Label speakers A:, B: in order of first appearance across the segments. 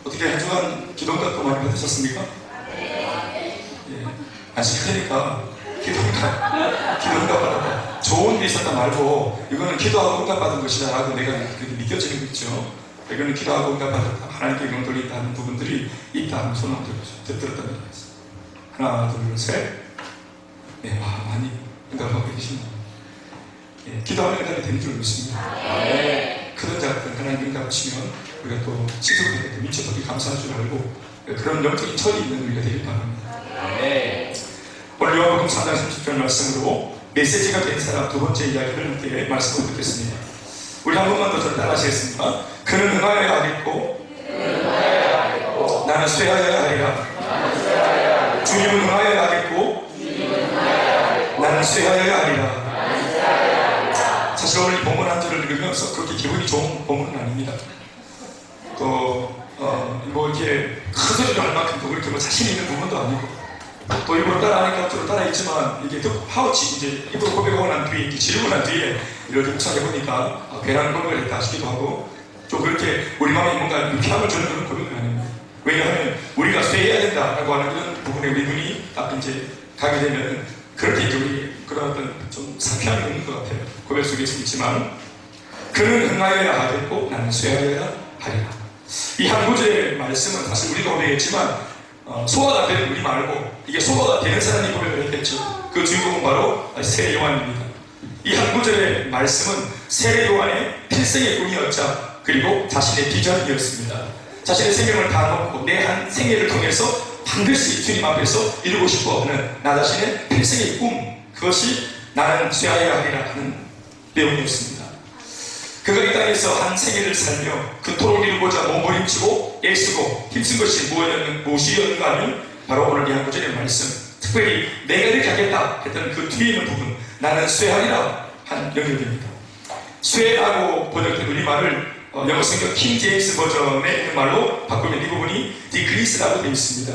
A: 어떻게 한 주간 기도응답도 많이 받으셨습니까? 예. 아시니까 기도응답 받았다. 좋은 게 있었다 말고 이거는 기도하고 응답받은 것이다 라고 내가 그렇게 느껴지는 거 있죠. 이거는 기도하고 응답받았다. 하나님께 영광 돌린다는 부분들이 있다 하는 손을 들었다는 얘기였어요. 하나, 둘, 셋. 네, 많이 응답하고 계십니다. 예, 기도하면 응답이 되는 줄 믿습니다. 크든 작든 하나님 응답하시면 우리가 또 시속하게 미쳐서 감사할 줄 알고 그런 영적인 철이 있는 우리가 되길 바랍니다. 오늘 요한복음 3장 30절 말씀으로 메시지가 된 사람 두 번째 이야기를 함께 말씀을 듣겠습니다. 우리 한 번만 더 따라하시겠습니다. 그는 흥하여야 하겠고 나는 쇠하여야 하리라. 주님은 흥하여야 하겠고 나는 쇠하여야 하리라. 사실 오늘 이 본문 한 절을 읽으면서 그렇게 기분이 좋은 본문은 아닙니다. 또 뭐 이렇게 큰 소리를 할 만큼 또 그렇게 뭐 자신 있는 부분도 아니고 또 입으로 따라하니까 또 따라했지만 이게 또 파우치 이제 입으로 고백하고 난 뒤에 이제 질문한 뒤에 이렇게 묵상해보니까 배라는 고백을 했다 싶기도 하고 또 그렇게 우리 마음에 뭔가 유쾌함을 주는 그런 고백은 아닙니다. 왜냐하면 우리가 쇠해야 된다라고 하는 그런 부분에 우리 눈이 딱 이제 가게 되면 그렇게 이제 우리 그런 어떤 좀 상쾌함이 있는 것 같아요. 고백 속에 있지만 그는 흥하여야 하겠고 나는 쇠하여야 하리라. 이 한 구절의 말씀은 사실 우리도 고백했지만 소화가 되는 우리 말고 이게 소화가 되는 사람이 고백을 했겠죠. 그 주인공은 바로 세례 요한입니다. 이 한 구절의 말씀은 세례 요한의 필생의 꿈이었자 그리고 자신의 비전이었습니다. 자신의 생명을 다 놓고 내 한 생애를 통해서 반드시 주님 앞에서 이루고 싶어 하는 나 자신의 필생의 꿈, 그것이 나는 쇠하여야 하리라 하는 내용이었습니다. 그가 이 땅에서 한 생애를 살며 그 토를 이루고자 몸부림치고 애쓰고 힘쓴 것이 무엇이었는가 하면 바로 오늘 이 한 구절의 말씀, 특별히 내가 이렇게 하겠다 했던 그 뒤에 있는 부분, 나는 쇠하리라 한 영역입니다. 쇠라고 번역된 우리말을 영어 성경 킹 제임스 버전에 있는 말로 바꾸면 이 부분이 디그리스라고 되어 있습니다.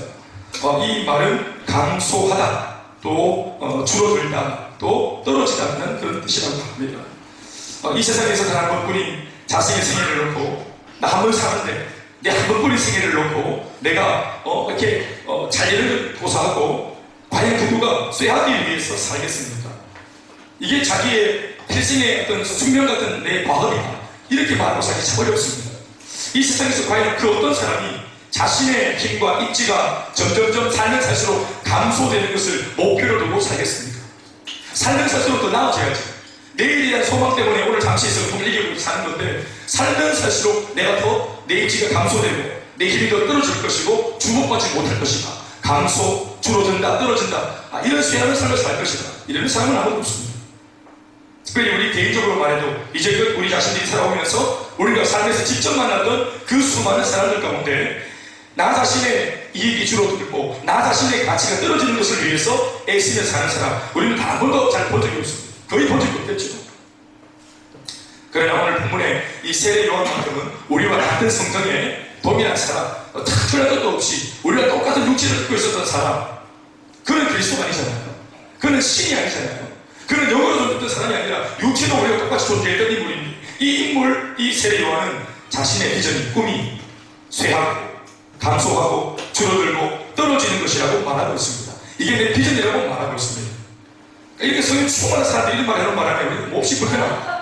A: 이 말은 감소하다, 또 줄어들다, 또 떨어지다는 그런 뜻이라고 합니다. 이 세상에서 단 한 번뿐인 자신의 생애를 놓고 나 한 번 사는데 내 한 번뿐인 생애를 놓고 내가 이렇게 자리를 고사하고 과연 그누가 쇠하기 위해서 살겠습니까? 이게 자기의 필생의 어떤 숙명 같은 내 과업이다 이렇게 말하고 살기 참 어렵습니다. 이 세상에서 과연 그 어떤 사람이 자신의 힘과 입지가 점점점 살면 살수록 감소되는 것을 목표로 두고 살겠습니까? 살면 살수록 더 나아져야지. 내일에 대한 소망 때문에 오늘 잠시 있어서 이기고 사는 건데 살면 살수록 내가 더 내 입지가 감소되고 내 힘이 더 떨어질 것이고 주목받지 못할 것이다. 감소, 줄어든다, 떨어진다. 이런 쇠하는 삶을 살 것이다. 이런 사람은 아무도 없습니다. 특별히 우리 개인적으로 말해도 이제껏 우리 자신들이 살아오면서 우리가 삶에서 직접 만났던 그 수많은 사람들 가운데 나 자신의 이익이 줄어들고 나 자신의 가치가 떨어지는 것을 위해서 애쓰며 사는 사람 우리는 단 한 번도 잘 본 적이 없습니다. 거의 본 적이 없겠죠. 그러나 오늘 본문에 이 세례 요한만큼은 우리와 같은 성정에 동일한 사람, 특별한 것도 없이 우리와 똑같은 육체를 듣고 있었던 사람, 그는 그리스도가 아니잖아요. 그는 신이 아니잖아요. 그는 영으로 존재했던 사람이 아니라 육체도 우리가 똑같이 존재했던 인물입니다. 이 인물, 이 세례 요한은 자신의 비전이, 꿈이 쇠하고 감소하고 줄어들고 떨어지는 것이라고 말하고 있습니다. 이게 내 비전이라고 말하고 있습니다. 이렇게 성경 수많은 사람들이 이런 말이라고 말하면 우리는 몹시 불편합니다.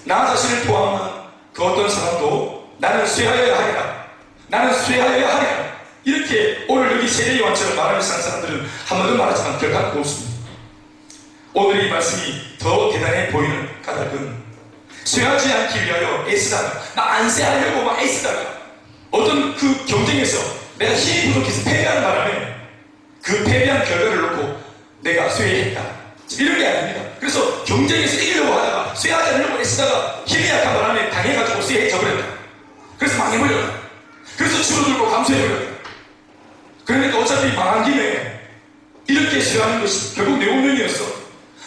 A: 나 자신을 포함한 그 어떤 사람도 나는 쇠하여야 하리라. 나는 쇠하여야 하리라. 이렇게 오늘 여기 세례 요한처럼 말하면서 사는 사람들은 한 번도 말하지만 결코 없습니다. 오늘 이 말씀이 더 대단해 보이는 까닭은 쇠하지 않기 위하여 애쓰다가 나 안 쇠하려고 막 애쓰다가 어떤 그 경쟁에서 내가 힘이 부족해서 패배하는 바람에 그 패배한 결과를 놓고 내가 쇠했다. 이런 게 아닙니다. 그래서 경쟁에서 이기려고 하다가 쇠하지 않으려고 애쓰다가 힘이 약한 바람에 당해가지고 쇠해져버렸다. 그래서 망해버렸다. 그래서 줄어들고 감소해버렸다. 그러니까 어차피 망한 김에 이렇게 쇠하는 것이 결국 내 운명이었어.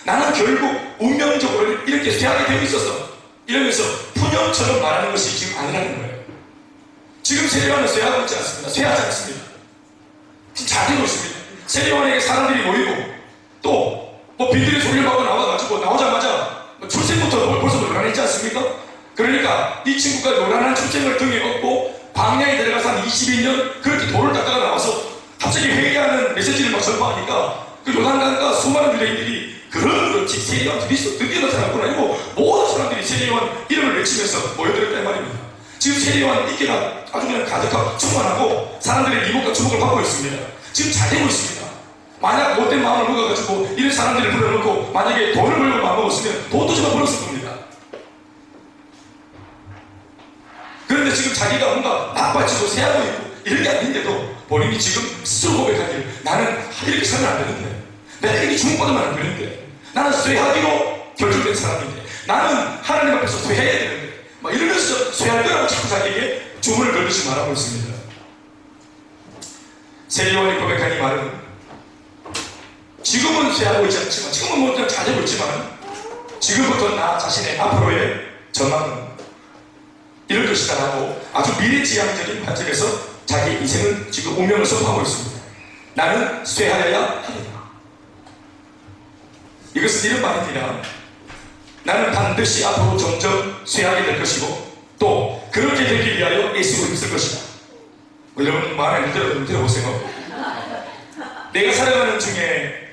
A: 나는 결국 운명적으로 이렇게 쇠하게 되어 있었어. 이러면서 푸념처럼 말하는 것이 지금 아니라는 거예요. 지금 세례요한은 쇠하고 있지 않습니다. 쇠하지 않습니다. 지금 잘 되고 있습니다. 세례요한에게 사람들이 모이고 또 빈들의 소리를 받고 나오자마자 출생부터 벌써 놀라냈지 않습니까? 그러니까 이 친구가 놀라는 출생을 등에 업고 광야에 들어가서 한 22년 그렇게 돌을 닦다가 나와서 갑자기 회개하는 메시지를 막 전파하니까 그 요단강가 수많은 유대인들이 그렇지 세례요한 드디어 나타났구나. 아니고 모든 사람들이 세례요한 이름을 외치면서 모여들었단 말입니다. 지금 세례요한 인기가 아주 그냥 가득하고 충만하고 사람들의 미목과 주목을 받고 있습니다. 지금 잘 되고 있습니다. 만약 못된 마음을 먹어가지고 이런 사람들을 불러놓고 만약에 돈을 벌려고 마음먹었으면 돈도 좀 벌었을 겁니다. 그런데 지금 자기가 뭔가 나빠지고 세하고 있고 이런 게 아닌데도 본인이 지금 스스로 고백하기를 나는 이렇게 살면 안 되는데, 내가 이렇게 주목받으면 안 되는데, 나는 쇠하기로 결정된 사람인데, 나는 하나님 앞에서 쇠해야 되는데 막 이러면서 쇠할 거라고 자꾸 자기에게 주문을 걸듯이 말하고 있습니다. 세례요한이 고백한 이 말은 지금은 쇠하고 있지 않지만, 지금은 뭐 그냥 잘되고 있지만, 지금부터 나 자신의 앞으로의 전망은 이럴 것이다 라고 아주 미래지향적인 관점에서 자기 인생을 지금 운명을 선포하고 있습니다. 나는 쇠하여야 하리라. 이것은 이런 말입니다. 나는 반드시 앞으로 점점 쇠하게 될 것이고 또 그렇게 되기 위하여 애쓰고 힘쓸 것이다. 뭐 여러분 마음에 안 들어도 들어보세요. 내가 살아가는 중에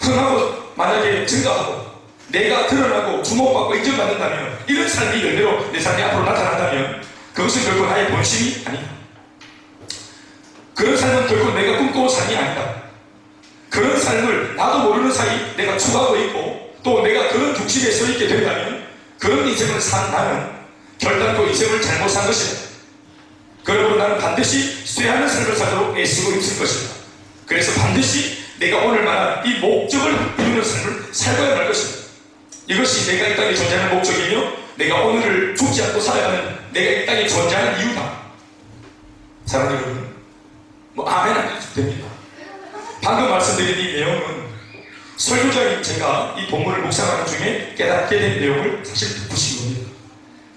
A: 흥하고 만약에 증가하고 내가 드러나고 주목받고 인정받는다면, 이런 삶이 열매로 내 삶이 앞으로 나타난다면 그것은 결코 나의 본심이 아니다. 그런 삶은 결코 내가 꿈꿔온 삶이 아니다. 그런 삶을 나도 모르는 사이 내가 추구하고 있고 또 내가 그런 중심에 서 있게 된다면 그런 인생을 산 나는 결단코 인생을 잘못 산 것이다. 그러므로 나는 반드시 쇠하는 삶을 살도록 애쓰고 힘쓸 것이다. 그래서 반드시 내가 오늘 말한 이 목적을 이루는 삶을 살고야 할 것이다. 이것이 내가 이 땅에 존재하는 목적이며 내가 오늘을 죽지 않고 살아가는 내가 이 땅에 존재하는 이유다. 사랑하는 여러분, 뭐 아멘 안 해도 됩니다. 방금 말씀드린 이 내용은 설교자인 제가 이 본문을 묵상하는 중에 깨닫게 된 내용을 사실 짚으신 겁니다.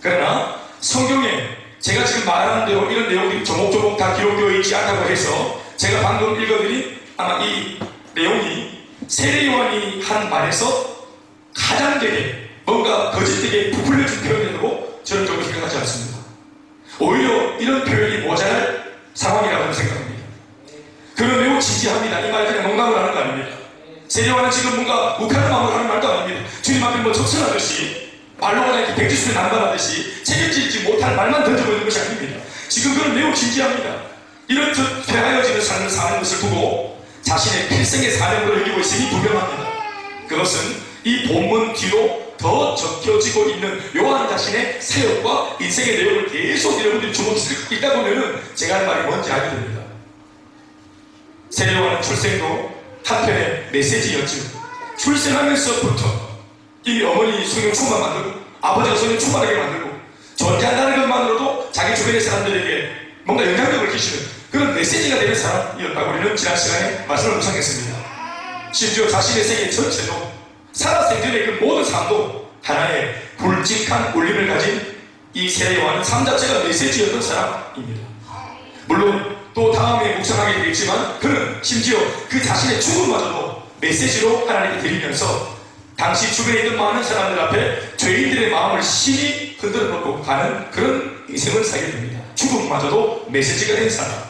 A: 그러나 성경에 제가 지금 말하는 대로 이런 내용들이 조목조목 다 기록되어 있지 않다고 해서 제가 방금 읽어드린 아마 이 내용이 세례요한이 한 말에서 가장 되게 뭔가 거짓되게 부풀려진 표현으로 저는 좀 생각하지 않습니다. 오히려 이런 표현이 모자랄 상황이라고 생각합니다. 그는 매우 진지합니다. 이 말 그냥 농담을 하는 거 아닙니다. 세례요한은 지금 뭔가 욱하는 마음으로 하는 말도 아닙니다. 주님 앞에 뭐 적선하듯이 말로가 이렇게 백지수에 난발하듯이 책임지지 못할 말만 던져보는 것이 아닙니다. 지금 그는 매우 진지합니다. 이런 퇴하여지는 삶을 사는 것을 두고 자신의 필생의 사명으로 여기고 있음이 분명합니다. 그것은 이 본문 뒤로 더 적혀지고 있는 요한 자신의 사역과 인생의 내용을 계속 여러분들이 주목해서 읽다 보면은 제가 할 말이 뭔지 알게 됩니다. 세례요한은 출생도 한편의 메시지였죠. 출생하면서부터 이미 어머니 성령 충만 만들고 아버지가 성령 충만하게 만들고 존재한다는 것만으로도 자기 주변의 사람들에게 뭔가 영향력을 끼치는 그런 메시지가 되는 사람이었다고 우리는 지난 시간에 말씀을 묵상했습니다. 심지어 자신의 생애 전체도 살아생전의 그 모든 삶도 하나의 굵직한 울림을 가진 이 세례요한은 삶 자체가 메시지였던 사람입니다. 물론 또 다음에 묵상하게 되겠지만 그는 심지어 그 자신의 죽음마저도 메시지로 하나님께 드리면서 당시 주변에 있는 많은 사람들 앞에 죄인들의 마음을 심히 흔들어 놓고 가는 그런 인생을 살게 됩니다. 죽음마저도 메시지가 된 사람.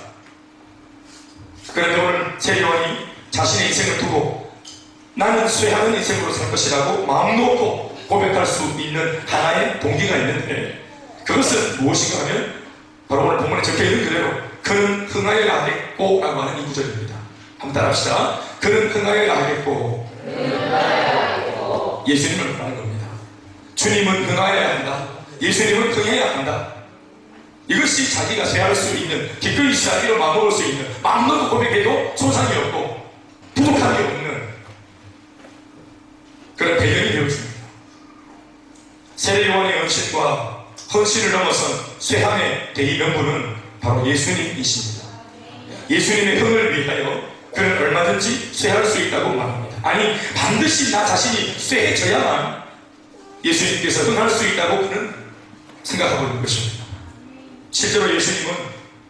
A: 그런데 오늘 세례요한이 자신의 인생을 두고 나는 쇠하는 인생으로 살 것이라고 마음 놓고 고백할 수 있는 하나의 동기가 있는데 그것은 무엇인가 하면 바로 오늘 본문에 적혀있는 그대로 그는 흥하여 나겠고 라고 하는 이 구절입니다. 한번 따라합시다. 그는 흥하여 나겠고 예수님을 말하는 겁니다. 주님은 흥하여야 한다. 예수님은 흥해야 한다. 이것이 자기가 쇠할 수 있는 기꺼이 시하기로 마음먹을 수 있는 마음 놓고 고백해도 손상이 없고 부족함이 없는 그런 배경이 되어있습니다. 세례요한의 헌신과 헌신을 넘어선 쇠함의 대의명분은 바로 예수님이십니다. 예수님의 흥을 위하여 그는 얼마든지 쇠할 수 있다고 말합니다. 아니 반드시 나 자신이 쇠해져야만 예수님께서 흥할 수 있다고 그는 생각하고 있는 것입니다. 실제로 예수님은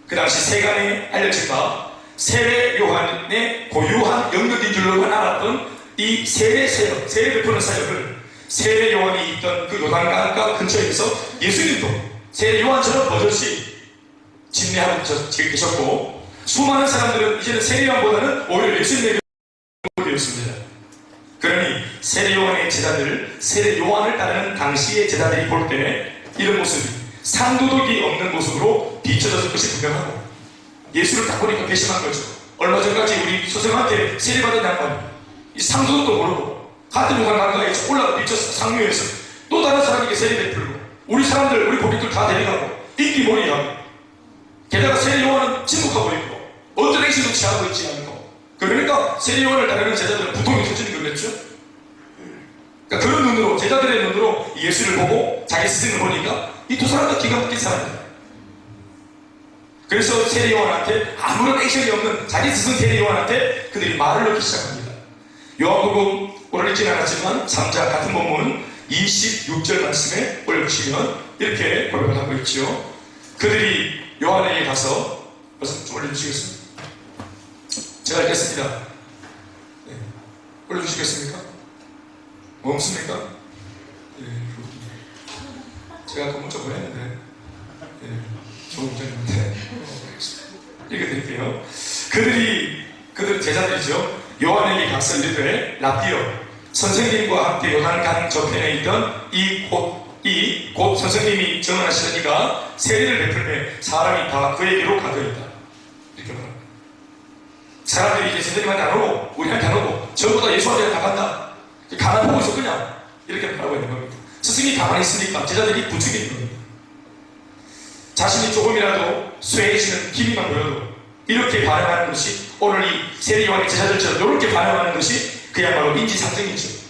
A: 그 당시 세간에 알려진 바 세례요한의 고유한 영역인 줄로만 알았던 이 세례 베푸는 사역을 세례요한이 있던 그 요단강가 근처에서 예수님도 세례 요한처럼 버젓이 진례하고 계셨고, 수많은 사람들은 이제는 세례 요한보다는 오히려 예수님에게 되었습니다. 그러니 세례 요한의 제자들, 세례 요한을 따르는 당시의 제자들이 볼 때 이런 모습이 상도덕이 없는 모습으로 비춰졌을 것이 분명하고, 예수를 딱 보니까 배신한 거죠. 얼마 전까지 우리 소생한테 세례받은 양반이 이 상도덕도 모르고 같은 요한 강가에 올라가 미쳐서 상류에서 또 다른 사람에게 세례 베풀고, 우리 사람들, 우리 고객들 다 데려가고 인기몰이하고, 게다가 세례 요한은 침묵하고 있고 어떤 액션도 취하고 있지 않고, 그러니까 세례 요한을 따르는 제자들은 부통이 터지는 거겠죠. 그러니까 그런 눈으로, 제자들의 눈으로 예수를 보고 자기 스승을 보니까 이 두 사람 다 기가 막힌 사람이다. 그래서 세례 요한한테 아무런 액션이 없는 자기 스승 세례 요한한테 그들이 말을 넣기 시작합니다. 요한복음 오늘 읽지는 않았지만 3장 같은 본문 26절 말씀에 올려주시면 이렇게 고백을 하고 있죠. 그들이 요한에게 가서, 말씀 좀 올려주시겠습니다. 제가 읽겠습니다. 네. 올려주시겠습니까? 뭐 없습니까? 네. 제가 아까 문자 보냈는데, 네. 좋은 문자였는데 읽어드릴게요. 그들 제자들이죠. 요한에게 가서 이르되 라비여, 선생님과 함께 요한강 저편에 있던 이 곧 선생님이 정언하시니가 세례를 베풀매 사람이 다 그에게로 가더이다. 이렇게 말합니다. 사람들이 이제 선생님한테 안 오고 우리한테 안 오고 전부 다 예수한테 다 간다. 가만 보고 있어 그냥 이렇게 말하고 있는 겁니다. 스승이 가만히 있으니까 제자들이 부추기는 겁니다. 자신이 조금이라도 쇠해지는 기미만 보여도 이렇게 반응하는 것이, 오늘 이 세례 요한의 제자들처럼 이렇게 반응하는 것이 그야말로 인지상정이죠.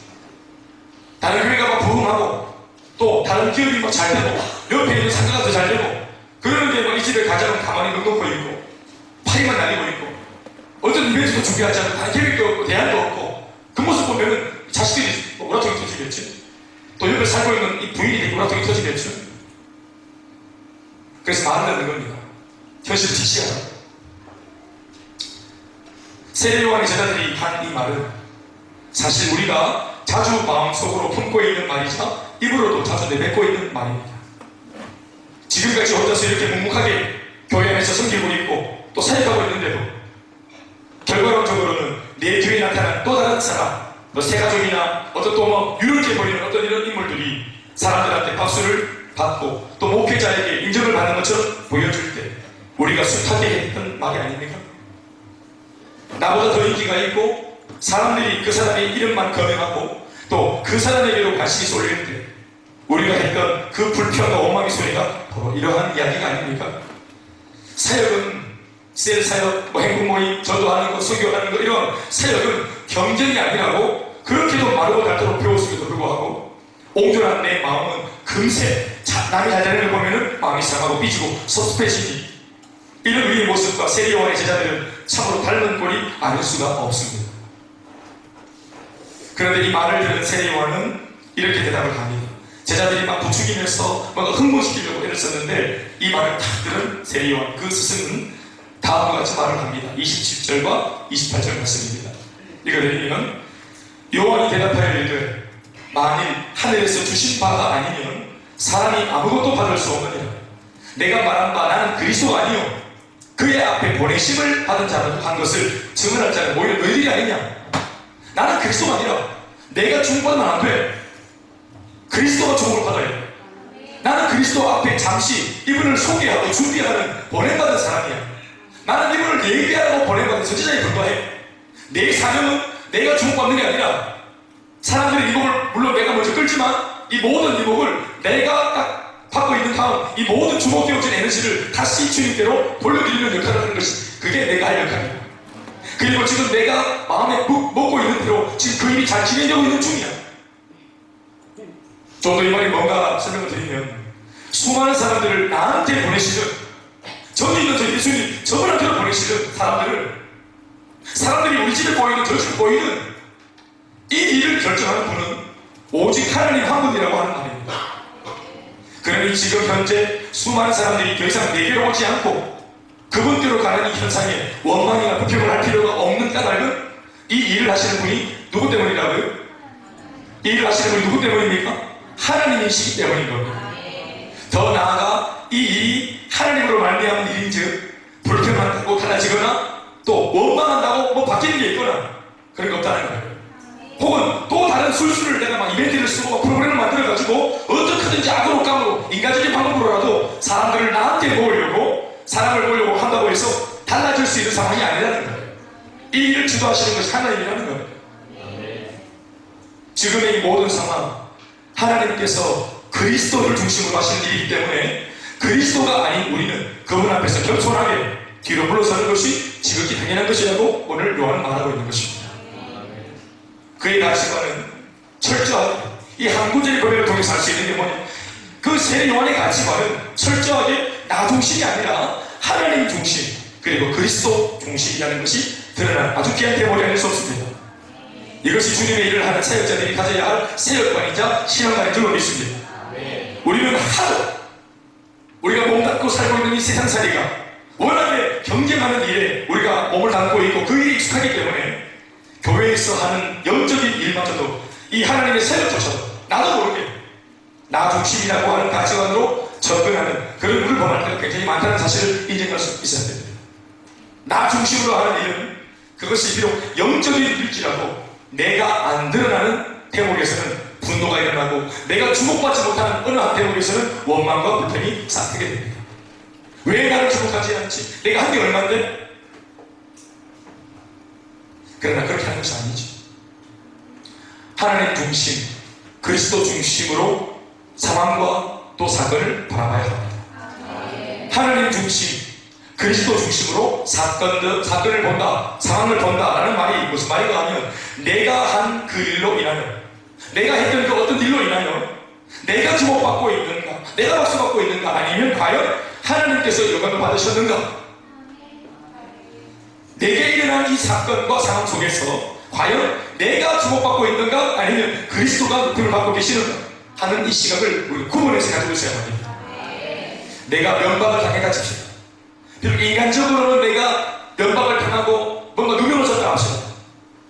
A: 다른 교회가 막 부흥하고 또 다른 기업이 막 잘 되고 옆에 있는 상가가 더 잘 되고 그러는데 막 이 집에 가자면 가만히 넉넉고 있고 파리만 날리고 있고 어떤 이벤트도 준비하지 않고 다른 계획도 없고 대안도 없고, 그 모습 보면은 자식들이 오라통이 터지겠지. 또 옆에 살고 있는 이 부인이 오라통이 터지겠죠. 그래서 말을 듣는 겁니다. 현실을 직시하라. 세례 요한의 제자들이 한 이 말은 사실 우리가 자주 마음속으로 품고 있는 말이지만 입으로도 자주 내뱉고 있는 말입니다. 지금까지 혼자서 이렇게 묵묵하게 교회 안에서 섬기고 있고 또 사역하고 있는데도 결과론적으로는 내 뒤에 나타난 또 다른 사람, 뭐 새가족이나 어떤 또 뭐 유력해 보이는 어떤 이런 인물들이 사람들한테 박수를 받고 또 목회자에게 인정을 받는 것처럼 보여줄 때 우리가 숱하게 했던 말이 아닙니까? 나보다 더 인기가 있고 사람들이 그 사람의 이름만 거명하고 또 그 사람에게로 관심이 쏠릴 때 우리가 했던 그 불평과 원망의 소리가 바로 이러한 이야기가 아닙니까? 사역은 셀 사역, 뭐 행복 모임, 전도하는 거, 설교하는 거, 이런 사역은 경쟁이 아니라고 그렇게도 마르고 닳도록 배웠음에도 불구하고 옹졸한 내 마음은 금세 남이 잘 되는 걸 보면은 마음이 상하고 삐지고 섭섭해지니, 이런 우리의 모습과 세례 요한의 제자들은 참으로 닮은 꼴이 아닐 수가 없습니다. 그런데 이 말을 들은 세례 요한은 이렇게 대답을 합니다. 제자들이 막 부추기면서 뭔가 흥분시키려고 애를 썼는데 이 말을 딱 들은 세례 요한 그 스승은 다음과 같이 말을 합니다. 27절과 28절 말씀입니다. 읽어드리면 요한이 대답하여 이르되 만일 하늘에서 주신 바가 아니면 사람이 아무것도 받을 수 없느니라. 내가 말한 바 나는 그리스도 아니요 그의 앞에 보내심을 받은 자라도 한 것을 증언할 자는 오히려 너희들이 아니냐. 나는 그리스도가 아니라 내가 주목받으면 안 돼. 그리스도가 주목을 받아야 돼. 나는 그리스도 앞에 잠시 이분을 소개하고 준비하는 보냄받은 사람이야. 나는 이분을 예비하고 보냄받은 선지자에 불과해. 내 사명은 내가 주목받는 게 아니라 사람들의 이목을 물론 내가 먼저 끌지만 이 모든 이목을 내가 딱 받고 있는 다음 이 모든 주목되어진 에너지를 다시 주님께로 돌려드리는 역할을 하는 것이 그게 내가 할 역할이야. 그리고 지금 내가 마음에 먹고 있는 대로 지금 그 일이 잘 진행되고 있는 중이야. 좀 더 이 말이 뭔가 설명을 드리면 수많은 사람들을 나한테 보내시는, 저기 있는 저 예수님 저분한테로 보내시는 사람들이 우리 집에 보이는 저 집에 보이는 이 일을 결정하는 분은 오직 하나님 한 분이라고 하는 말입니다. 그러니 지금 현재 수많은 사람들이 더 이상 내게로 오지 않고 그분께로 가는 이 현상에 원망이나 불평을 할 필요가 없는 까닭은 이 일을 하시는 분이 누구 때문이라고요? 이 일을 하시는 분이 누구 때문입니까? 하나님이시기 때문인 겁니다. 더 나아가 이 일이 하나님으로 말미암은 일인즉 불평한다고 달라지거나 또 원망한다고 뭐 바뀌는 게 있거나 그런 게 없다는 거예요. 혹은 또 다른 술수를 내가 막 이벤트를 쓰고 프로그램을 만들어가지고 어떻게든지 악으로 깡으로 인간적인 방법으로라도 사람들을 나한테 모으려고 사람을 모으려고 한다고 해서 달라질 수 있는 상황이 아니라는 거예요. 이 일을 주도하시는 것이 하나님이라는 거예요. 지금의 이 모든 상황, 하나님께서 그리스도를 중심으로 하시는 일이기 때문에 그리스도가 아닌 우리는 그분 앞에서 겸손하게 뒤로 물러서는 것이 지극히 당연한 것이라고 오늘 요한은 말하고 있는 것입니다. 그의 가치관은 철저하게 이 한 구절의 고백을 통해서 할 수 있는 게 뭐냐, 그 세 요한의 가치관은 철저하게 나 중심이 아니라 하나님 중심 그리고 그리스도 중심이라는 것이 드러난 아주 귀한 대목이 아닐 수 없습니다. 이것이 주님의 일을 하는 사역자들이 가져야 할 사역관이자 신앙관인 줄 믿습니다. 우리는 하도 우리가 몸담고 살고 있는 이 세상살이가 워낙에 경쟁하는 일에 우리가 몸을 담고 있고 그 일이 익숙하기 때문에 교회에서 하는 영적인 일마저도 이 하나님의 사역조차도 나도 모르게 나 중심이라고 하는 가치관으로 접근하는 그런 우리를 범할 때가 굉장히 많다는 사실을 인정할 수 있어야 됩니다. 나 중심으로 하는 일은 그것이 비록 영적인 일일지라도 내가 안 드러나는 대목에서는 분노가 일어나고 내가 주목받지 못하는 어느 한 대목에서는 원망과 불평이 싹트게 됩니다. 왜 나를 주목하지 않지? 내가 한 게 얼만데? 그러나 그렇게 하는 것이 아니지. 하나님 중심, 그리스도 중심으로 상황과 또 사건을 바라봐야 합니다. 하나님 중심, 그리스도 중심으로 사건을 본다, 상황을 본다라는 말이 무슨 말인가 하면 내가 한 그 일로 인하여, 내가 했던 그 어떤 일로 인하여 내가 주목받고 있는가, 내가 박수받고 있는가, 아니면 과연 하나님께서 영광을 받으셨는가, 내게 일어난 이 사건과 상황 속에서 과연 내가 주목받고 있는가, 아니면 그리스도가 높임을 받고 계시는가 하는 이 시각을 우리 구분해서 가지고 있어야 합니다. 내가 면박을 당했다 칩시다. 비록 인간적으로는 내가 면박을 당하고 뭔가 누명을 쳤다 합시다.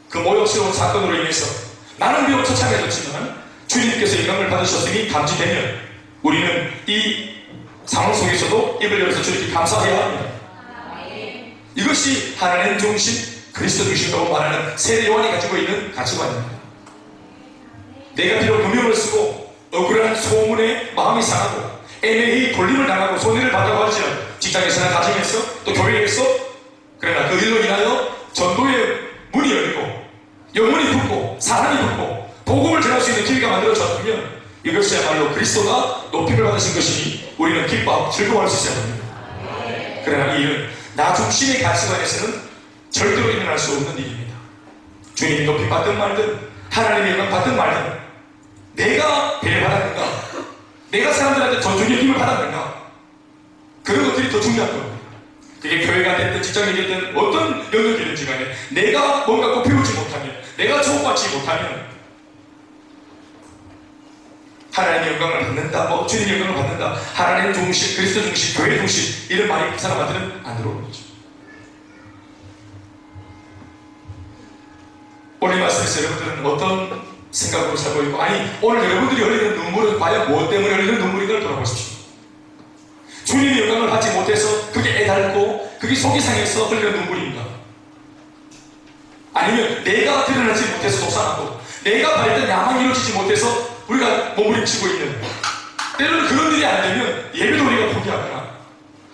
A: 그 모욕스러운 사건으로 인해서 나는 비록 처참해졌지만 주님께서 영광을 받으셨으니 감지되면 우리는 이 상황 속에서도 입을 열어서 주님께 감사해야 합니다. 이것이 하나님 중심, 그리스도 중심이라고 말하는 세례 요한이 가지고 있는 가치관입니다. 내가 비록 누명을 쓰고 억울한 소문에 마음이 상하고 애매히 돌림을 당하고 손해를 받아고 하지만 직장에서나 가정에서 또 교회에서, 그러나 그 일로 인하여 전도의 문이 열리고 영혼이 붙고 사람이 붙고 복음을 전할 수 있는 기회가 만들어졌다면 이것이야말로 그리스도가 높임을 받으신 것이니 우리는 기뻐하고 즐거워할 수 있어야 합니다. 그러나 이 일은 나 중심의 가치관에서는 절대로 일어날 수 없는 일입니다. 주님이 높임 받든 말든 하나님의 영광 받든 말든 내가 배려받았는가, 내가 사람들한테 더 주님의 힘을 받았는가, 그런 것들이 더 중요한 겁니다. 그게 교회가 됐든 직장이 됐든 어떤 영역이든지 간에 내가 뭔가 꼭 배우지 못하면, 내가 주목받지 못하면 하나님의 영광을 받는다, 주님의 영광을 받는다, 하나님 중심, 그리스도 중심, 교회 중심 이런 말이 그 사람한테는 안 들어오는 거죠. 오늘 말씀에서 여러분들은 어떤 생각으로 살고 있고, 아니 오늘 여러분들이 흘리는 눈물은 과연 무엇 때문에 흘리는 눈물인가를 돌아보십시오. 주님의 영광을 받지 못해서 그게 애달고 그게 속이 상해서 흘리는 눈물인가, 아니면 내가 드러나지 못해서 속상하고 내가 바랬던 야망이 이루어지지 못해서 우리가 몸부림치고 있는, 때로는 그런 일이 안 되면 예배도 우리가 포기하거나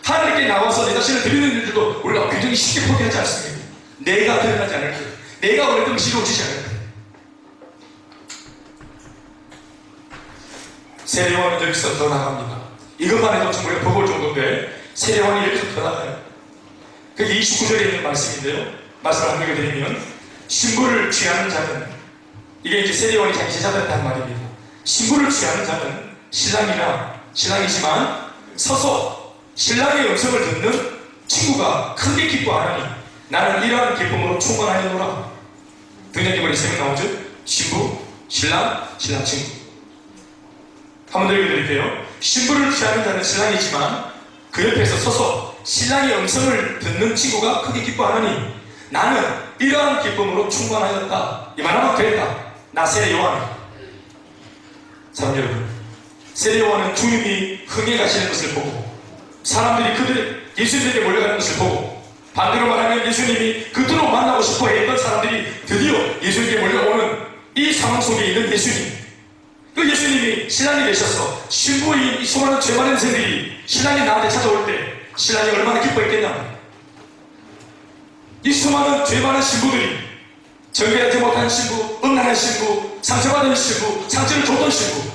A: 하나님께 나와서 내 자신을 드리는 일들도 우리가 굉장히 쉽게 포기하지 않습니까? 내가 드러나지 않을 때, 내가 원했던 것이 이루어지지 않을 때. 세례 요한은 여기서 더 나갑니다. 이것만 해도 정말 버거울 정도인데 세례 요한이 여기서 더 나가요. 그게 29절에 있는 말씀인데요, 말씀을 한번 드리면 신부를 취하는 자는, 이게 이제 세례 요한이 자기 제자들한테 한 말입니다. 신부를 취하는 자는 신랑이지만 서서 신랑의 음성을 듣는 친구가 크게 기뻐하나니 나는 이러한 기쁨으로 충만하였노라. 등장기본이 3명 나오죠? 신부, 신랑, 신랑 친구. 한번 더 읽어드릴게요. 신부를 취하는 자는 신랑이지만 그 옆에서 서서 신랑의 음성을 듣는 친구가 크게 기뻐하나니 나는 이러한 기쁨으로 충만하였다. 이 말하면 됐다. 나 세례 요한. 사람 여러분, 세례요한은 주님이 흥해 가시는 것을 보고 사람들이 그들 예수님에게 몰려가는 것을 보고 반대로 말하면 예수님이 그토록 만나고 싶어 했던 사람들이 드디어 예수님께 몰려오는 이 상황 속에 있는 예수님, 그 예수님이 신랑이 되셔서 신부인 이 수많은 죄 많은 인생들이 신랑이 나한테 찾아올 때 신랑이 얼마나 기뻐했겠냐. 이 수많은 죄 많은 신부들이 정결하지 못한 신부, 음란한 신부, 상처받은 신부, 상처를 줬던 신부,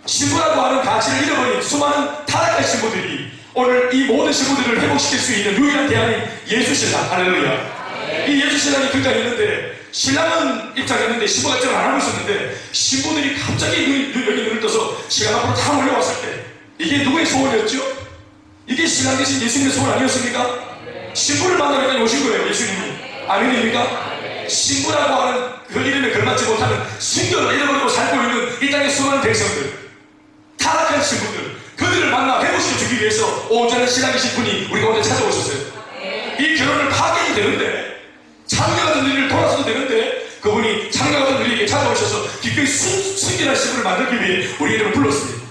A: 신부라고 하는 가치를 잃어버린 수많은 타락한 신부들이 오늘 이 모든 신부들을 회복시킬 수 있는 유일한 대안인 예수신랑. 할렐루야. 이 예수신랑이 등장했는데 신랑은 입장했는데 신부가 입장을 안 하고 있었는데 신부들이 갑자기 눈을 떠서 신랑 앞으로 다 몰려왔을 때 이게 누구의 소원이었죠? 이게 신랑 대신 예수님의 소원 아니었습니까? 신부를 만나러 오신 거예요, 예수님이. 아멘입니까? 신부라고 하는 그 이름에 걸맞지 못하는 순결을 잃어버리고 살고 있는 이 땅의 수많은 백성들, 타락한 신부들, 그들을 만나 회복시켜 주기 위해서 온전한 신랑이신 분이 우리 가운데 찾아오셨어요. 이 결혼을 파괴해도 되는데, 창녀 같은 우리를 돌아서도 되는데, 그분이 창녀 같은 우리에게 찾아오셔서 기꺼이 순결한 신부를 만들기 위해 우리 이름을 불렀습니다.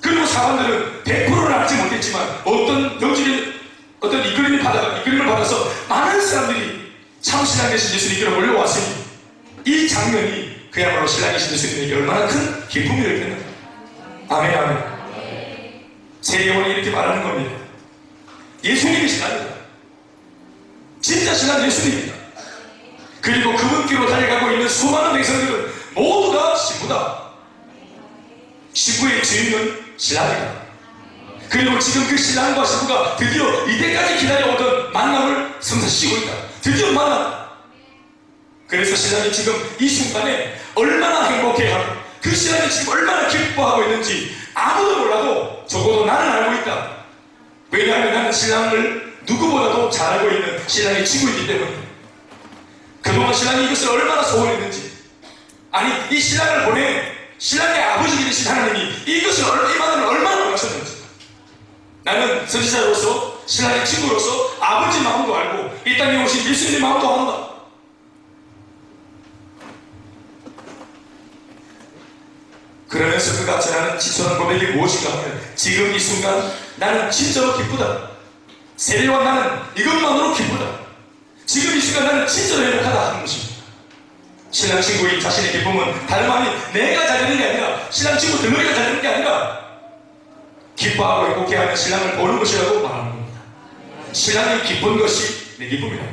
A: 그리고 사람들은 100%는 알지 못했지만 어떤 영적인 어떤 이끌림을 받아서 많은 사람들이 참 신랑 되신 예수님께로 몰려왔으니 이 장면이 그야말로 신랑이신 예수님에게 얼마나 큰 기쁨이 되겠나. 아멘, 아멘. 세례요한이 이렇게 말하는 겁니다. 예수님이 신랑이다. 진짜 신랑 예수님이다. 그리고 그분께로 달려가고 있는 수많은 백성들은 모두 다 신부다. 신부의 주인은 신랑이다. 그리고 지금 그 신랑과 신부가 드디어 이때까지 기다려오던 만남을 성사시키고 있다. 드디어 만났다. 그래서 신랑이 지금 이 순간에 얼마나 행복해하고 그 신랑이 지금 얼마나 기뻐하고 있는지 아무도 몰라도 적어도 나는 알고 있다. 왜냐하면 나는 신랑을 누구보다도 잘 알고 있는 신랑의 친구이기 때문에. 그동안 신랑이 이것을 얼마나 소원했는지, 아니 이 신랑을 보내 신랑의 아버지가 되신 하나님이 이것을 이 마음을 얼마나 원하셨는지, 나는 선지자로서 신랑의 친구로서 아버지 마음도 알고 이 땅에 오신 예수님의 마음도 안다. 그러면서 그가 전하는 지천한 고백이 무엇인가 하면 지금 이 순간 나는 진짜로 기쁘다. 세례요한 나는 이것만으로 기쁘다. 지금 이 순간 나는 진짜로 행복하다 하는 것입니다. 신랑 친구의 자신의 기쁨은 다름 아닌 내가 잘 되는 게 아니라 신랑 친구 덩어리가 잘 되는 게 아니라 기뻐하고 행복해하는 신랑을 보는 것이라고 말하는 겁니다. 신랑이 기쁜 것이 내 기쁨이다.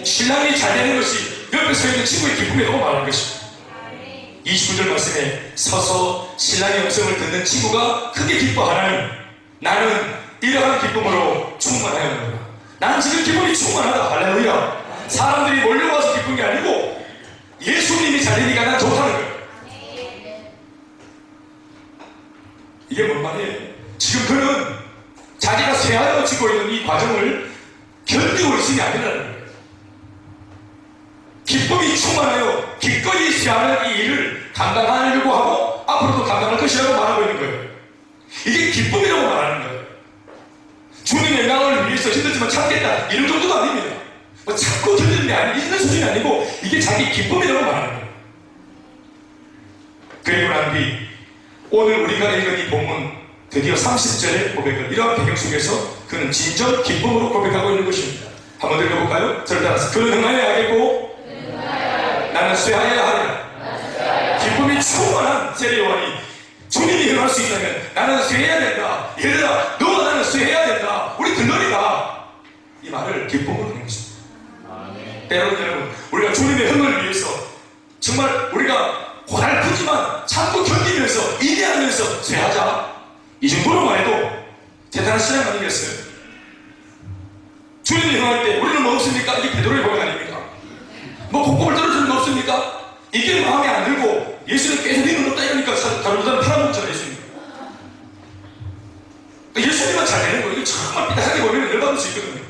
A: 신랑이 잘 되는 것이 옆에 서 있는 친구의 기쁨이라고 말하는 것입니다. 29절 말씀에 서서 신랑의 음성을 듣는 친구가 크게 기뻐하나니 나는 이러한 기쁨으로 충만하였노라. 나는 지금 기쁨이 충만하다. 할렐루야. 사람들이 몰려와서 기쁜 게 아니고 예수님이 잘 되니까 난 좋다는 거예요. 이게 뭔 말이에요? 지금 그는 자기가 쇠하여지고 있는 이 과정을 견디고 있음이 아니라는 거예요. 기쁨이 충만하여 기꺼이 쇠하는 이 일을 감당하려고 하고 앞으로도 감당할 것이라고 말하고 있는 거예요. 이게 기쁨이라고 말하는 거예요. 주님의 영광을 위해서 힘들지만 참겠다, 이런 정도도 아닙니다. 뭐 참고 견디는 게 있는 수준이 아니고 이게 자기 기쁨이라고 말하는 거예요. 그리고 난 뒤 오늘 우리가 읽은 이 본문 드디어 30절의 고백을 이러한 배경 속에서 그는 진정 기쁨으로 고백하고 있는 것입니다. 한번 읽어볼까요? 저를 따라서 그는 흥하여야 하겠고 나는 쇠하여야 하리라. 기쁨이 충만한 세례요한이 주님이 흥할 수 있다면 나는 쇠해야 된다. 얘들아 너와 나는 쇠해야 된다. 우리 덩어리다. 이 말을 기쁨으로 하는 것입니다. 때로는 여러분 우리가 주님의 흥을 위해서 정말 우리가 고달프지만 참고 견디면서 인내하면서 쇠하자, 이 정도로만 해도 대단한 신앙 아니겠어요? 주님이 흥할 때 우리는 뭐 없습니까? 이게 베드로의 고백 아닙니까? 뭐 콩고물 떨어지는 거 없습니까? 이게 마음에 안 들고 예수는 계속 힘을 없다 이러니까 다른 분들은 팔아먹잖아요. 예수님만 잘 되는 거예요. 이거 정말 삐딱하게 보면 열받을 수 있거든요.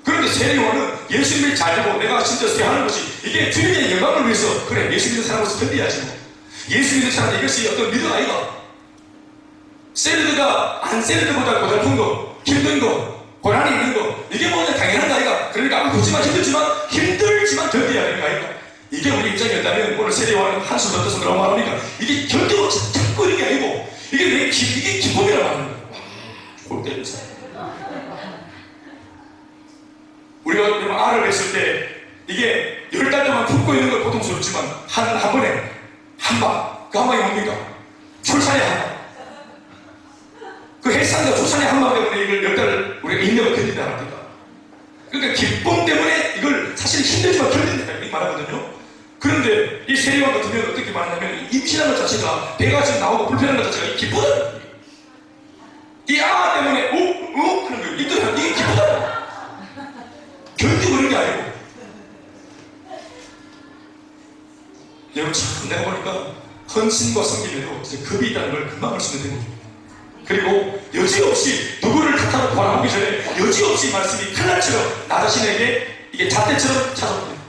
A: 그런데 세례요한은 예수님이 잘 되고 내가 진짜 쇠하는 것이 이게 주님의 영광을 위해서 그래 예수 믿는 사람으로서 견디야지 뭐. 예수 믿는 사람 이것이 어떤 믿음 아이가. 샐러드가 안 샐러드보다 고달픈 거, 힘든 거, 고난이 있는 거 이게 뭐냐 당연한 거 아이가. 그러니까 아프지만 힘들지만 견뎌야 되는 거 아이가. 이게 우리 입장이었다면 오늘 세례와는 한술 더 떠서 그런 말하니까 이게 견디고 참고 이런 게 아니고 이게 기쁨이라고 하는 거예요. 볼 때. 우리가 여러분 알을 냈을 때 이게 10달 동안 품고 있는 건 고통스럽지만 한 번에 한 방, 그 한 방이 뭡니까? 출산의 한 방. 그 헬산과 출산의 한 방 때문에 이걸 10달을 우리가 인내가 견딘다는 겁니다. 그러니까 기쁨 때문에 이걸 사실 힘들지만 견딘다 이렇게 말하거든요. 그런데 이 세례와 같은 경우는 어떻게 말하냐면 임신하는 것 자체가 배가 지금 나오고 불편한 것 자체가 기쁘다. 이 아 때문에 하는 거예요. 이게 기쁘다. 견디고 그런 게 아니고. 여러분 참 내가 보니까 헌신과 섬김에도 급이 있다는 걸 금방 알 수 있는 거죠. 그리고 여지없이 누구를 탓하고 바라보기 전에 여지없이 말씀이 칼날처럼 나 자신에게 이게 잣대처럼 찾아옵니다.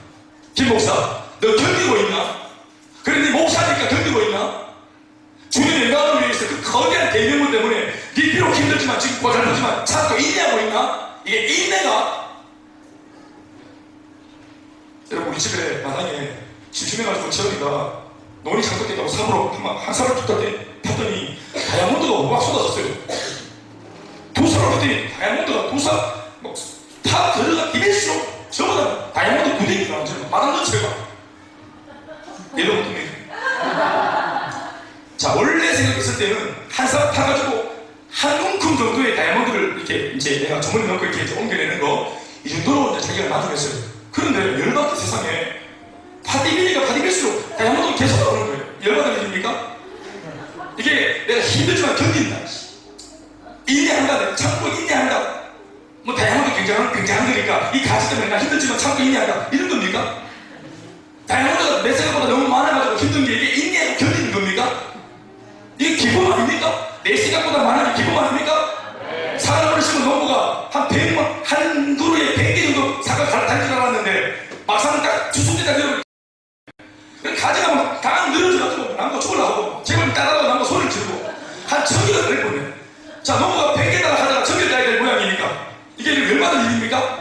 A: 김 목사, 너 견디고 있나? 그런데 목사니까 견디고 있나? 주님의 영광을 위해서 그 거대한 대명문 때문에 네 비록 힘들지만 지금 고달프지만 참고 인내하고 있나? 이게 인내가. 여러분 우리 집에 마당에 심심해가지고 채원이가 논이 장독됐다고 삽으로 한 삽을 팠더니 다이아몬드가 막 쏟아졌어요. 두 삽을 팠더니 다이아몬드가 두 삽 다 들어가 입에수록 저보다 다이아몬드 구덩이가 나오잖아요. 마당 전체가 이런 겁니다. 자, 원래 생각했을 때는 한 삽 파가지고 한 움큼 정도의 다이아몬드를 이렇게 이제 내가 주머니 넣고 이렇게 옮겨내는 거 이 정도로 이제 자기가 만족했어요. 그런데 열받게 세상에 파디비니까 다이아몬드가 계속 나오는 거예요. 열받은 일입니까? 이게 내가 힘들지만 견딘다. 인내한다. 참고 인내한다. 뭐 다이아몬드 굉장한 거니까 이 가치 때문에 내가 힘들지만 참고 인내한다. 이런 겁니까? 다이아몬드가 내 생각보다 너무 많아가지고 힘든 게 이게 인내하고 견디는 겁니까? 이게 기쁨 아닙니까? 내 생각보다 많은 게 기쁨 아닙니까? 사과를 심은 농부가 한 100만, 한 그루에 100개 정도 사과 갈아탈 줄 알았는데 막상 딱 주순대다 내려 가져가면 다 늘어져가지고 남고 죽으려고 제발 따라가고 남고 소리를 지르고 한 1000개가 될 뻔해. 자, 농부가 100개다가 하다가 1000개 따야 될 모양이니까 이게 열받은 일입니까?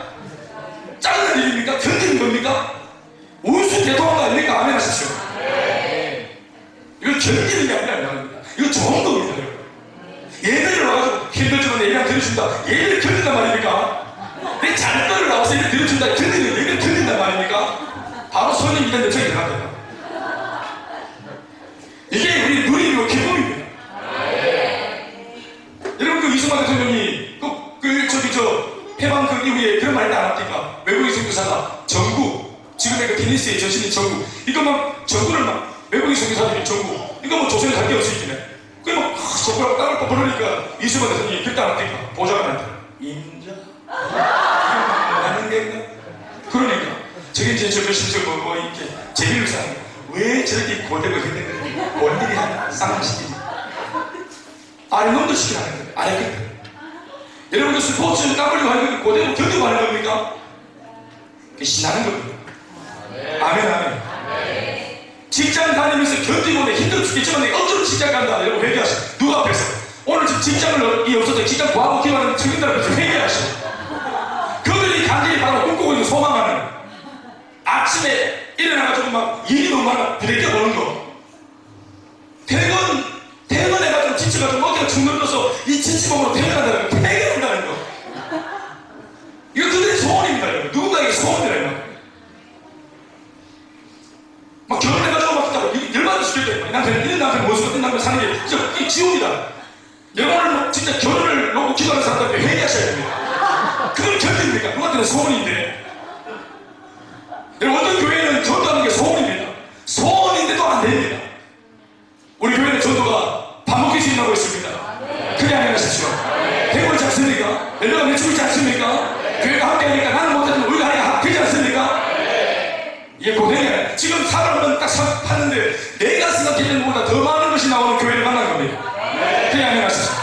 A: 짜증난 일입니까? 견디는 겁니까? 운수 대통한 거 아닙니까? 아멘 하십시오. 이거 견디는 게 아니라 이거 좋은 겁니다. 예배를 와가지고 힘들지만 예배 안 들어준다. 예배를 견딘단 말입니까? 내 잘거를 나와서 예배 들어준다. 예배를 견딘단 말입니까? 바로 손님 이런 데저기 들어갑니다. 이게 우리 누리고 기쁨입니다. 여러분 그 이승만 대통령이 해방 그 이후에 그런 말을 안 합니까? 외국인 선교사가 전국 지금의 그 테니스의 전신인 전국 이거 막 전국을 막 외국인 선교사들이 전국 이거 뭐 조선에 갈 게 없으시네. 그게 막 손가락 땀을 뻗으니까 이승만 대통령이 그때 안 합니까? 보좌관한테 인자 하는 게 있나? 그러니까 저게 이제 실제 뭐 이렇게 재미를 사는 왜 저렇게 고대고 했는데 원딜이 하나 쌍시키지 아래 놈도 시키라는 거예요. 아래 끝에 여러분들 스포츠 땀흘리고 하는 거 고대고 견디고 하는 겁니까? 그게 신나는 겁니다. 아멘. 직장 다니면서 견디고 내 힘들어 죽겠지만 내가 억지로 직장 간다. 여러분 회개하시오. 누가 앞에서 오늘 지금 직장을 없어서 직장 구하고 기도하는 청년들 앞에서 회개하시오. 그들이 간절히 바로 꿈꾸고 있는 소망하는 아침에 일어나가지고 막 일이 너무 많아 부대껴 보는 거 퇴근해가지고 지쳐가지고 어깨가 축 늘어서 이 지치몸으로 퇴근한다는 거 퇴근한다는 거 이거 그들의 소원입니다. 여러분. 누군가에게 소원이라 막 결혼해가지고 막 열받아 죽겠다. 남편 이런 남편 모습 같은 남편 사는 게 진짜 지옥이다. 여러분을 진짜 결혼을 놓고 기도하는 사람들한테 회개하셔야 됩니다. 그걸 견딥니까? 누구한테는 소원인데 여러분 어떤 교회는 전도하는 게 소원입니다. 소원인데도 안 됩니다. 우리 교회는 전도가 밥 먹기 주인하고 있습니다. 그게 아니라십시오. 되고 있지 않습니까? 연료가 맺히고 있지 않습니까? 교회가 함께하니까 나는 못하지만 우리가 하니까 되지 않습니까? 이게 고생이야. 지금 사람은 딱 팠는데 내가 생각했던 것보다 더 많은 것이 나오는 교회를 만난 겁니다. 그게 아니라십시오.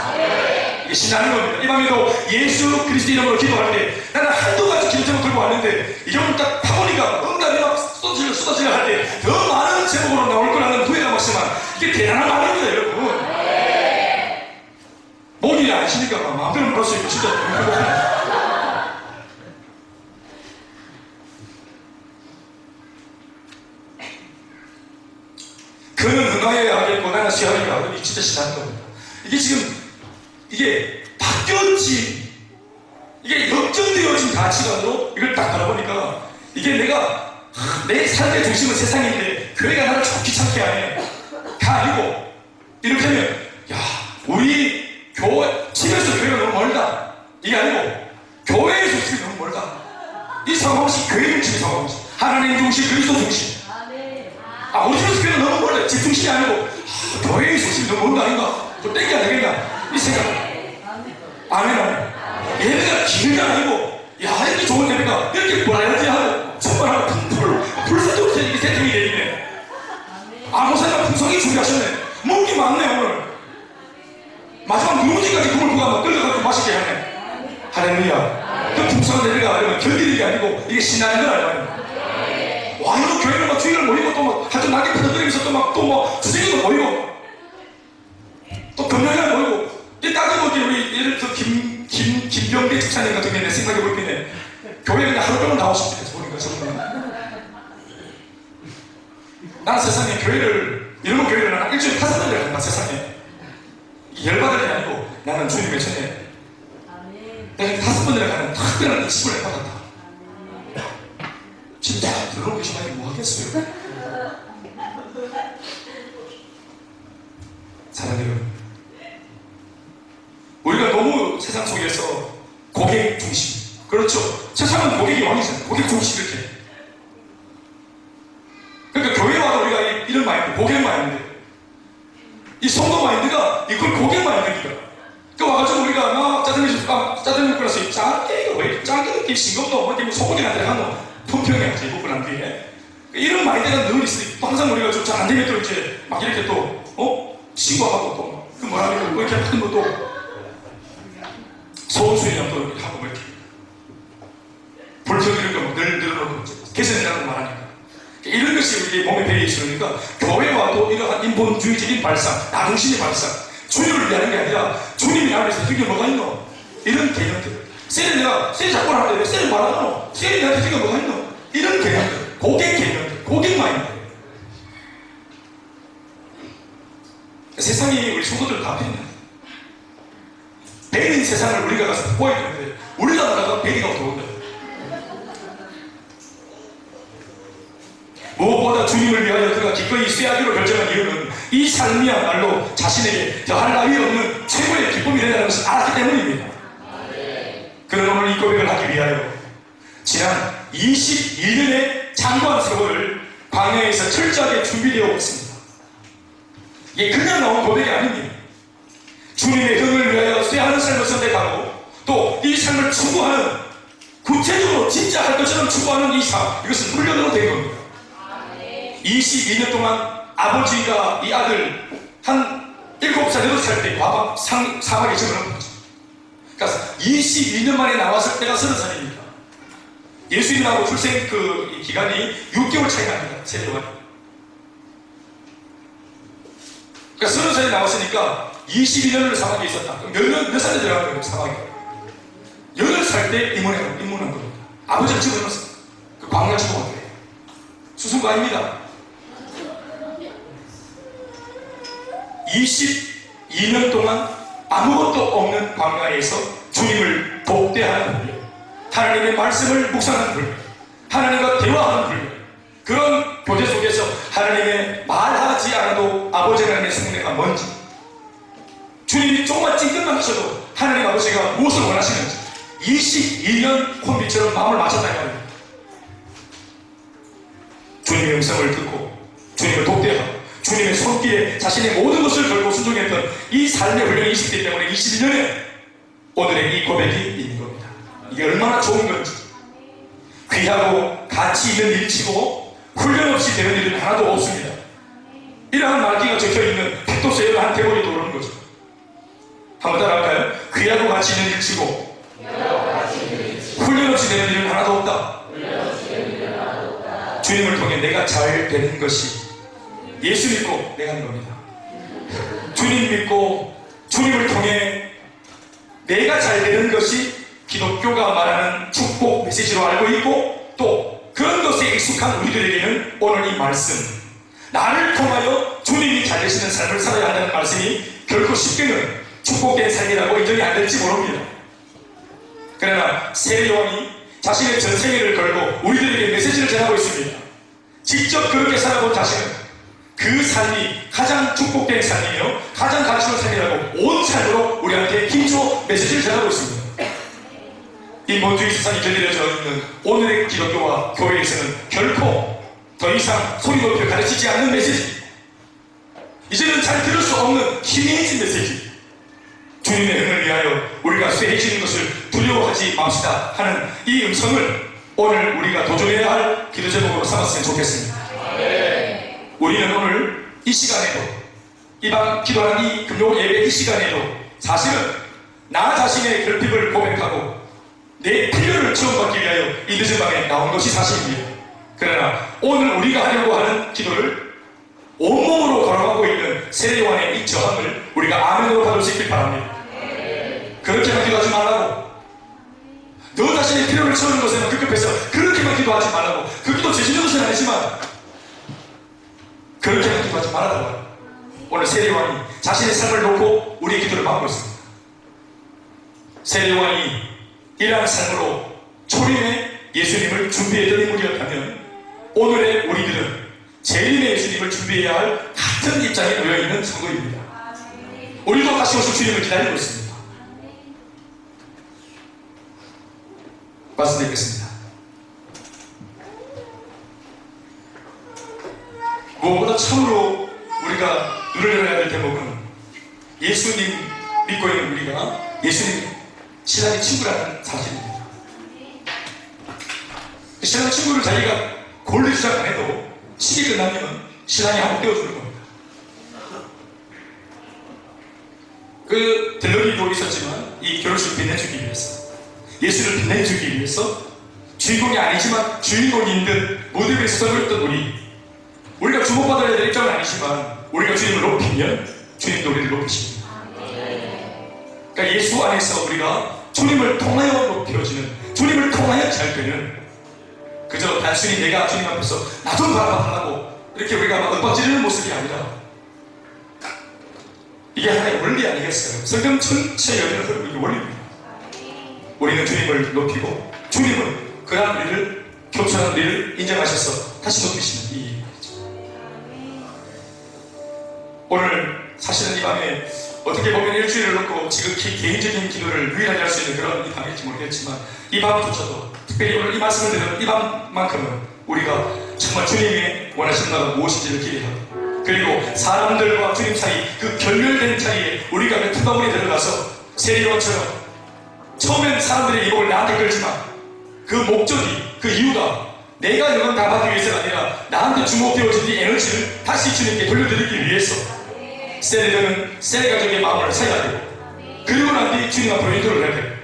A: 이게 신나는 겁니다. 이 밤에도 예수 그리스도 이름으로 기도할 때 나는 한두 가지 기도 제목 들고 왔는데 이름을 딱 파보니까 응답이 막 쏟아지려 할 때 더 많은 제목으로 나올 거라는 후회가 막심한 이게 대단한 말입니다. 여러분 목이 아시니까 마음대로 말할 수 있고 진짜 수양이가 이게 진짜 신나는 겁니다. 이게 지금 이게 바뀌었지, 이게 역전되어진 가치관으로 이걸 딱 바라보니까 이게 내가 내 삶의 중심은 세상인데 교회가 나를 좀 귀찮게 하네 가 아니고 이렇게 하면 야 우리 교회 집에서 교회가 너무 멀다 이게 아니고 교회에서 집이 너무 멀다. 이 사고방식 교회 중심의 사고방식, 하나님 중심, 그리스도 중심. 우리 집에서 교회가 너무 멀다, 집 중심이 아니고 교회에서 집이 너무 멀다 아닌가, 좀 땡겨야 되겠나 이 생각. 아멘. 예배가 길가 아니고 야 이렇게 좋은 예배가 이렇게 뭐라야지 하고 정말 불사조 이렇게 세팅이 되어 있네. 목사님 풍성이 준비하셨네. 먹은 게 많네. 오늘 마지막 누룽지까지 국물 부가 막 끓여가지고 맛있게 하네. 할렐루야. 그 풍성한 예배가 아니면 견디는 게 아니고 이게 신나는 걸 알아요. 와 이거 교회를 막 주일을 모이고 또 막 하여튼 날개 퍼져들면서 또 주생이도 모이고 또 금요일날 모이고 이 따지고 우리 예를 들어 김병대 집사님 같은 경우에 내 생각해 볼 때는 교회에 그냥 하루 종일 나오고 싶대 보니까 저는. 나는 세상에 교회를 이런 교회를 한 일주일에 5번을 간다. 세상에 열받을 게 아니고 나는 주님의 전에 내가 5번을 가는 특별한 입심을 받았다. 진짜 들어오기 전에 뭐 하겠어요. 사랑하는 여러분, 우리가 너무 세상 속에서 고객 중심, 그렇죠? 세상은 고객이 왕이잖아요. 고객 중심 이렇게. 그러니까 교회 와도 우리가 이런 마인드, 고객 마인드, 이 성도 마인드가 이걸 고객 마인드니까. 그 와가지고 우리가 막 짜장면 끓여서 짱게 이거 왜 짱게 이렇게 싱겁도 뭐 소고기나 들어가노 품평해 가지고 먹고 난 뒤에 이런 마인드가 늘 있으니 또 항상 우리가 좀 잘 안 되면 또 이렇게 막 이렇게 또 신고하고 또 그 뭐라 뭐 이렇게 하는 것도 소원수행하고 또 이렇게 하고 뭐 이렇게 불평 이런 거 늘 늘어놓고 개선이라고 말하니까 이런 것이 우리 몸에 배어 있으니까 교회와도 이러한 인본주의적인 발상, 나중심의 발상, 주님을 위하는 게 아니라 주님이 나를 위해서 이게 뭐가 있노? 이런 개념들. 셀이 자꾸 하는데 왜 셀이 말하노? 셀이 나한테 이게 뭐가 있노? 이런 개념들, 고객 개념들, 고객 마인드. 세상이 우리 성도들 다 뱉는 뱉는 세상을 우리가 가서 보아야 되는데 우리가 나라가 뱉기가 더운데 무엇보다 주님을 위하여 그가 기꺼이 쇠하기로 결정한 이유는 이 삶이야말로 자신에게 더할 나위 없는 최고의 기쁨이 된다는 것을 알았기 때문입니다. 그는 오늘 이 고백을 하기 위하여 지난 21년의 장구한 세월을 광야에서 철저하게 준비되어 있습니다. 이게 그냥 나온 고백이 아닙니다. 주님의 흥을 위하여 쇠하는 삶을 선택하고 또 이 삶을 추구하는, 구체적으로 진짜 할 것처럼 추구하는 이 삶, 이것은 훈련으로 된 겁니다. 22년 동안 아버지가 이 아들 한 7살, 8살 때 사막에 접어놓은 거죠. 그러니까 22년 만에 나왔을 때가 30살입니다. 예수님하고 출생 그 기간이 6개월 차이 납니다. 세대가. 그러니까 30살에 나왔으니까 22년을 사막에 있었다. 그럼 몇 살에 들어간 거예요, 사막에? 8살 때 입문한 겁니다. 아버지를 집어넣었어요. 그 광야 집어넣었대요. 수순가 아닙니다. 22년 동안 아무것도 없는 광야에서 주님을 복대하는 훈련, 하나님의 말씀을 묵상하는 훈련, 하나님과 대화하는 훈련, 그런 교제 속에서 하나님의 말하지 않아도 아버지 하나님의 성례가 뭔지, 주님이 조금만 찡긋만 하셔도 하나님 아버지가 무엇을 원하시는지 22년 콤비처럼 마음을 맞췄다 이겁니다. 주님의 음성을 듣고 주님을 독대하고 주님의 손길에 자신의 모든 것을 걸고 순종했던 이 삶의 훈련이 있었기 때문에 21년에 오늘의 이 고백이 있는 겁니다. 이게 얼마나 좋은 건지. 귀하고 가치 있는 일치고 훈련 없이 되는 일은 하나도 없습니다. 이러한 말기가 적혀있는 팩토스의 한 대본이 떠오르는 거죠. 한번 따라할까요? 귀하고 가치 있는 일치고 훈련 없이 되는 일은 하나도 없다. 주님을 통해 내가 잘 되는 것이 예수 믿고 내가 하는 겁니다. 주님 믿고 주님을 통해 내가 잘 되는 것이 기독교가 말하는 축복 메시지로 알고 있고 또 그런 것에 익숙한 우리들에게는 오늘 이 말씀, 나를 통하여 주님이 잘 되시는 삶을 살아야 한다는 말씀이 결코 쉽게는 축복된 삶이라고 인정이 안 될지 모릅니다. 그러나 세례 요한이 자신의 전 생애를 걸고 우리들에게 메시지를 전하고 있습니다. 직접 그렇게 살아본 자신은 그 삶이 가장 축복된 삶이며 가장 가치로운 삶이라고 온 삶으로 우리한테 힘줘 메시지를 전하고 있습니다. 인본주의 세상이 견디려져 있는 오늘의 기독교와 교회에서는 결코 더 이상 소리 높여 가르치지 않는 메시지, 이제는 잘 들을 수 없는 희미해진 메시지, 주님의 은을 위하여 우리가 쇠해지는 것을 두려워하지 맙시다 하는 이 음성을 오늘 우리가 도전해야 할 기도 제목으로 삼았으면 좋겠습니다. 우리는 오늘 이 시간에도, 이방 기도하는 이 금요 예배 이 시간에도 사실은 나 자신의 결핍을 고백하고 내 필요를 체험받기 위하여 이 늦은 밤에 나온 것이 사실입니다. 그러나 오늘 우리가 하려고 하는 기도를 온몸으로 걸어가고 있는 세례 요한의 이 저항을 우리가 아멘으로 받을 수 있길 바랍니다. 그렇게만 기도하지 말라고, 너 자신의 필요를 채우는 것에만 급급해서 그렇게만 기도하지 말라고, 그 기도 제시는 것은 아니지만 그렇게만 기도하지 말아달라고 오늘 세례 요한이 자신의 삶을 놓고 우리의 기도를 막고 있습니다. 세례 요한이 이러한 삶으로 초림의 예수님을 준비했던 인물이었다면 오늘의 우리들은 재림의 예수님을 준비해야 할 같은 입장에 놓여있는 성도입니다. 우리도 다시 오실 주님을 기다리고 있습니다. 말씀드리겠습니다. 무엇보다 참으로 우리가 눈을 열어야 될 대목은 예수님 믿고 있는 우리가 예수님 신앙의 친구라는 사실입니다. 신앙의 친구를 자기가 골리 주장 안 해도 시기 끝나면 신앙이 한번 떼어주는 겁니다. 그 델러리도 있었지만 이 결혼식을 빛내주기 위해서, 예수를 빛내주기 위해서 주인공이 아니지만 주인공인 듯 무대 위에 서고 있던 우리가 주목받아야 될 입장은 아니지만 우리가 주님을 높이면 주님도 우리를 높이십니다. 그러니까 예수 안에서 우리가 주님을 통하여 높여지는, 주님을 통하여 잘 되는, 그저 단순히 내가 주님 앞에서 나 좀 바라봐달라고 이렇게 우리가 막 윽박지르는 모습이 아니라 이게 하나의 원리 아니겠어요? 성경 전체 연연을 흐르고 있는 원리입니다. 우리는 주님을 높이고 주님은 그러한 우리를, 겸손한 우리를 인정하셔서 다시 높이시는 이 일이죠. 오늘 사실은 이 밤에 어떻게 보면 일주일을 놓고 지극히 개인적인 기도를 유일하게 할 수 있는 그런 이 밤일지 모르겠지만 이 밤조차도, 특별히 오늘 이 말씀을 드리는 이 밤만큼은 우리가 정말 주님의 원하시는 바가 무엇인지를 기대하고, 그리고 사람들과 주님 사이 그 결멸된 자리에 우리가 그 투바문에 들어가서 세례요한처럼 처음엔 사람들의 이목을 나한테 끌지만 그 목적이, 그 이유가 내가 영광 다 받기 위해서가 아니라 나한테 주목되어진 이 에너지를 다시 주님께 돌려드리기 위해서 세례자는 세례가족의 마음을 사야 되고, 그리고 난 뒤 주님 앞으로 인도를 해야 되고,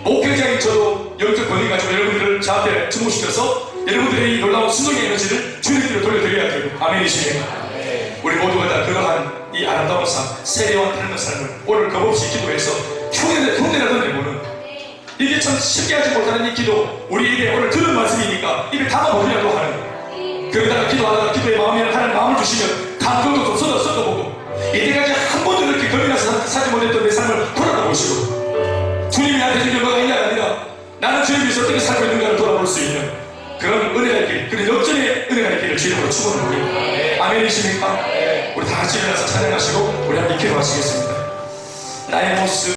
A: 목회자인 저도 영적 권위 가지고 여러분들을 저한테 주목시켜서 여러분들의 이 놀라운 순종의 에너지를 주님께로 돌려드려야 되고, 아멘이시네요. 우리 모두가 다 그러한 이 아름다운 삶, 세례와 닮은 삶을 오늘 겁없이 기도해서 흉내라도 내고는, 이게 참 쉽게 하지 못하는 이 기도, 우리 입에 오늘 들은 말씀이니까 입에 담아보려고 하는, 그러다가 기도하다가 기도의 마음이 하나님 마음을 주시면 감동도 좀 쏟아보고, 이때까지 한 번도 이렇게 겁이 나서 살지 못했던 내 삶을 돌아보시고, 주님이 나한테 준 결과가 있냐가 아니라 나는 주님 위해서 어떻게 살고 있는가를 돌아볼 수 있는 그런 은혜의 길, 그런 역전의 은혜의 길을 주님으로 축원합니다. 아멘이십니까? 우리 다 같이 일어나서 찬양하시고 우리 함께 기도하시겠습니다. 나의 모습